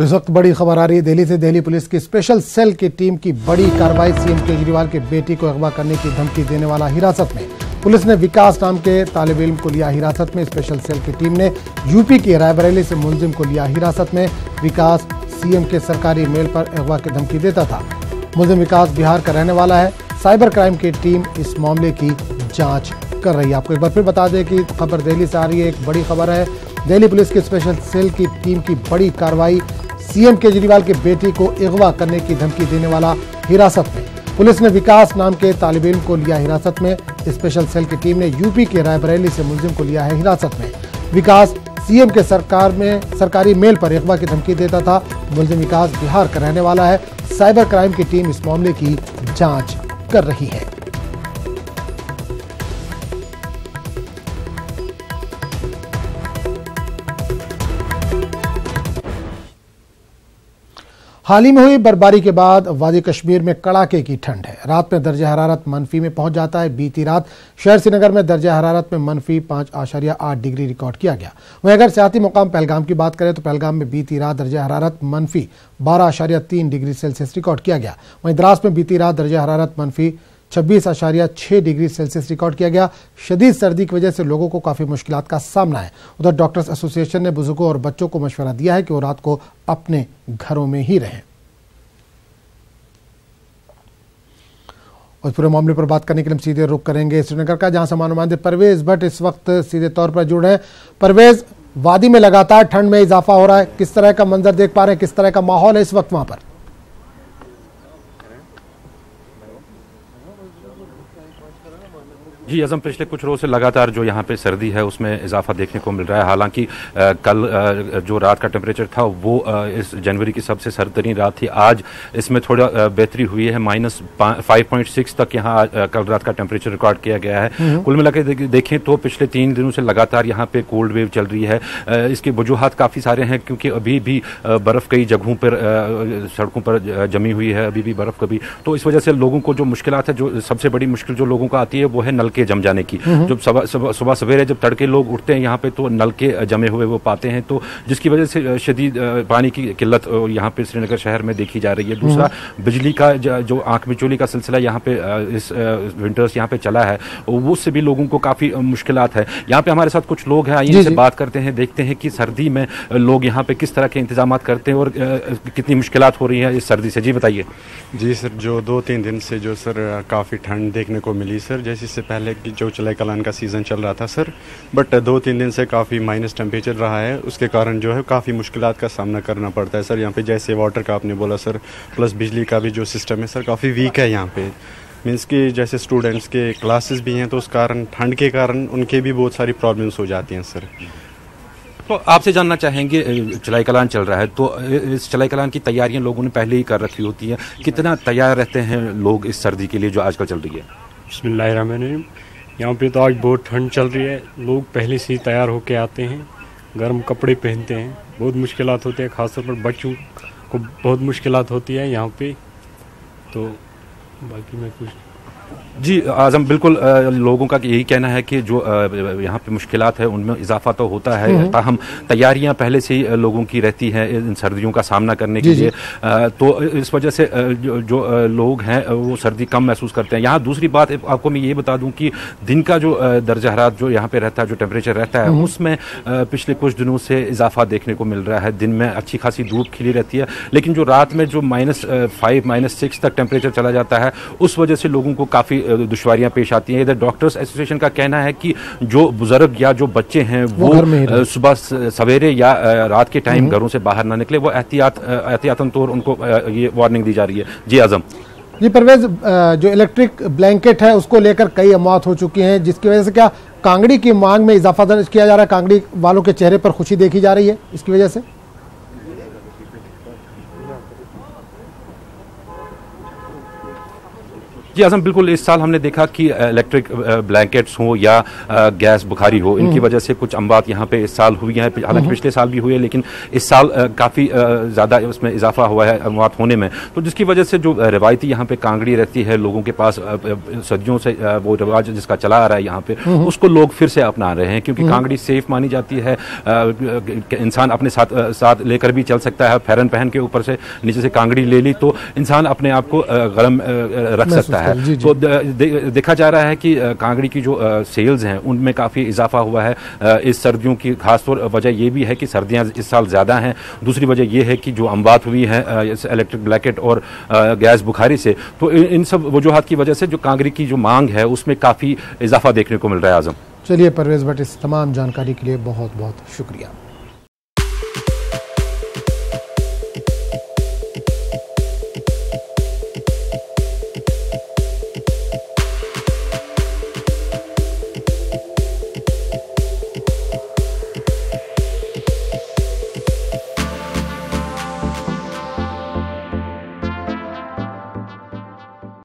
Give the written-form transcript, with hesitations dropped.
तो इस वक्त बड़ी खबर आ रही है दिल्ली से। दिल्ली पुलिस की स्पेशल सेल की टीम की बड़ी कार्रवाई। सीएम केजरीवाल के बेटी को अगवा करने की धमकी देने वाला हिरासत में। पुलिस ने विकास नाम के तालिब इल्म को लिया हिरासत में। स्पेशल सेल की टीम ने यूपी के रायबरेली से मुलजिम को लिया हिरासत में। विकास सीएम के सरकारी मेल पर अगवा की धमकी देता था। मुलजिम विकास बिहार का रहने वाला है। साइबर क्राइम की टीम इस मामले की जांच कर रही है। आपको एक बार फिर बता दें कि खबर दिल्ली से आ रही है, एक बड़ी खबर है। दिल्ली पुलिस की स्पेशल सेल की टीम की बड़ी कार्रवाई। सीएम केजरीवाल के बेटी को अगवा करने की धमकी देने वाला हिरासत में। पुलिस ने विकास नाम के तालिब इल्म को लिया हिरासत में। स्पेशल सेल की टीम ने यूपी के रायबरेली से मुलजिम को लिया है हिरासत में। विकास सीएम के सरकारी मेल पर अगवा की धमकी देता था। मुलजिम विकास बिहार का रहने वाला है। साइबर क्राइम की टीम इस मामले की जांच कर रही है। हाल ही में हुई बर्फबारी के बाद वादी कश्मीर में कड़ाके की ठंड है। रात में दर्जा हरारत मनफी में पहुंच जाता है। बीती रात शहर श्रीनगर में दर्जा हरारत में मनफी 5.8 डिग्री रिकॉर्ड किया गया। वहीं अगर सियाती मुकाम पहलगाम की बात करें तो पहलगाम में बीती रात दर्जा हरारत मनफी 12.3 डिग्री सेल्सियस रिकॉर्ड किया गया। वहीं द्रास में बीती रात दर्जा हरारत मनफी 26.6 डिग्री सेल्सियस रिकॉर्ड किया गया। शदीद सर्दी की वजह से लोगों को काफी मुश्किलात का सामना है। उधर डॉक्टर्स एसोसिएशन ने बुजुर्गों और बच्चों को मशवरा दिया है कि वो रात को अपने घरों में ही रहें। और पूरे मामले पर बात करने के लिए हम सीधे रुख करेंगे श्रीनगर का, जहां से नुमाइंदे परवेज भट्ट इस वक्त सीधे तौर पर जुड़े हैं। परवेज, वादी में लगातार ठंड में इजाफा हो रहा है, किस तरह का मंजर देख पा रहे हैं, किस तरह का माहौल है इस वक्त वहां पर? जी अज़म, पिछले कुछ रोज़ से लगातार जो यहाँ पे सर्दी है उसमें इजाफा देखने को मिल रहा है। हालांकि कल जो रात का टेम्परेचर था वो इस जनवरी की सबसे सर्द तरीन रात थी। आज इसमें थोड़ा बेहतरी हुई है। -5.6 तक यहाँ कल रात का टेम्परेचर रिकॉर्ड किया गया है। कुल मिला के देखें तो पिछले 3 दिनों से लगातार यहाँ पे कोल्ड वेव चल रही है। इसके वजूहात काफ़ी सारे हैं, क्योंकि अभी भी बर्फ़ कई जगहों पर सड़कों पर जमी हुई है, अभी भी बर्फ़ कभी। तो इस वजह से लोगों को जो मुश्किलात है, जो सबसे बड़ी मुश्किल जो लोगों को आती है वो है नलके जम जाने की। जब सुबह सवेरे जब तड़के लोग उठते हैं यहाँ पे तो नलके जमे हुए वो पाते हैं, तो जिसकी वजह से शदीद पानी की किल्लत यहाँ पे श्रीनगर शहर में देखी जा रही है। दूसरा, बिजली का जो आंख मिचौली का सिलसिला यहाँ पे इस विंटर्स यहाँ पे चला है, वो उससे भी लोगों को काफी मुश्किलात है। यहाँ पे हमारे साथ कुछ लोग हैं, आइए इनसे बात करते हैं, देखते हैं कि सर्दी में लोग यहाँ पे किस तरह के इंतजाम करते हैं और कितनी मुश्किलात हो रही है इस सर्दी से। जी बताइए। जी सर, जो 2-3 दिन से जो सर काफ़ी ठंड देखने को मिली सर, जैसे इससे पहले कि जो चलाई कलान का सीज़न चल रहा था सर, बट 2-3 दिन से काफ़ी माइनस टेम्परेचर रहा है। उसके कारण जो है काफ़ी मुश्किलात का सामना करना पड़ता है सर। यहाँ पे जैसे वाटर का आपने बोला सर, प्लस बिजली का भी जो सिस्टम है सर काफ़ी वीक है यहाँ पे। मीन्स कि जैसे स्टूडेंट्स के क्लासेस भी हैं तो उस कारण ठंड के कारण उनके भी बहुत सारी प्रॉब्लम्स हो जाती हैं सर। तो आपसे जानना चाहेंगे, चलाई कलान चल रहा है तो इस चलाई कलान की तैयारियां लोगों ने पहले ही कर रखी होती हैं, कितना तैयार रहते हैं लोग इस सर्दी के लिए जो आजकल चल रही है? बिस्मिल्लाहिर्रहमानिर्रहीम। यहाँ पे तो आज बहुत ठंड चल रही है। लोग पहले से ही तैयार होके आते हैं, गर्म कपड़े पहनते हैं। बहुत मुश्किलात होते हैं, खासतौर पर बच्चों को बहुत मुश्किलात होती है यहाँ पे। तो बाकी मैं कुछ जी आजम, बिल्कुल लोगों का यही कहना है कि जो यहाँ पे मुश्किलात है उनमें इजाफा तो होता है, ताहम तैयारियां पहले से ही लोगों की रहती हैं इन सर्दियों का सामना करने के लिए। तो इस वजह से जो लोग हैं वो सर्दी कम महसूस करते हैं। यहाँ दूसरी बात आपको मैं ये बता दूं कि दिन का जो दर्जा हरारत जो यहाँ पे रहता है, जो टेम्परेचर रहता है, उसमें पिछले कुछ दिनों से इजाफा देखने को मिल रहा है। दिन में अच्छी खासी धूप खिली रहती है, लेकिन जो रात में जो -5, -6 तक टेम्परेचर चला जाता है, उस वजह से लोगों को काफ़ी दुश्वारियां पेश आती हैं। इधर डॉक्टर्स एसोसिएशन का कहना है कि जो बुजुर्ग या जो बच्चे हैं वो सुबह सवेरे या रात के टाइम घरों से बाहर ना निकले, वो एहतियातन तौर उनको ये वार्निंग दी जा रही है। जी आजम। जी परवेज, जो इलेक्ट्रिक ब्लैंकेट है उसको लेकर कई अमवात हो चुकी हैं, जिसकी वजह से क्या कांगड़ी की मांग में इजाफा दर्ज किया जा रहा है? कांगड़ी वालों के चेहरे पर खुशी देखी जा रही है इसकी वजह से? जी आजम, बिल्कुल इस साल हमने देखा कि इलेक्ट्रिक ब्लैंकेट्स हो या गैस बुखारी हो, इनकी वजह से कुछ अमवात यहाँ पे इस साल हुई हैं। हालांकि पिछले साल भी हुए, लेकिन इस साल काफ़ी ज़्यादा उसमें इजाफा हुआ है अमवात होने में। तो जिसकी वजह से जो रवायती यहाँ पे कांगड़ी रहती है लोगों के पास, सदियों से वो रिवाज जिसका चला आ रहा है यहाँ पे, उसको लोग फिर से अपना रहे हैं, क्योंकि कांगड़ी सेफ मानी जाती है। इंसान अपने साथ लेकर भी चल सकता है, फैरन पहन के ऊपर से नीचे से कांगड़ी ले ली तो इंसान अपने आप को गर्म रख सकता है। तो देखा जा रहा है कि कांगड़ी की जो सेल्स हैं उनमें काफ़ी इजाफा हुआ है इस सर्दियों की। खासतौर वजह यह भी है कि सर्दियां इस साल ज़्यादा हैं। दूसरी वजह यह है कि जो अमवात हुई है इस इलेक्ट्रिक ब्लैंकेट और गैस बुखारी से, तो इन सब वजूहात की वजह से जो कांगड़ी की जो मांग है उसमें काफ़ी इजाफा देखने को मिल रहा है। आजम, चलिए परवेज भट्ट, इस तमाम जानकारी के लिए बहुत बहुत शुक्रिया।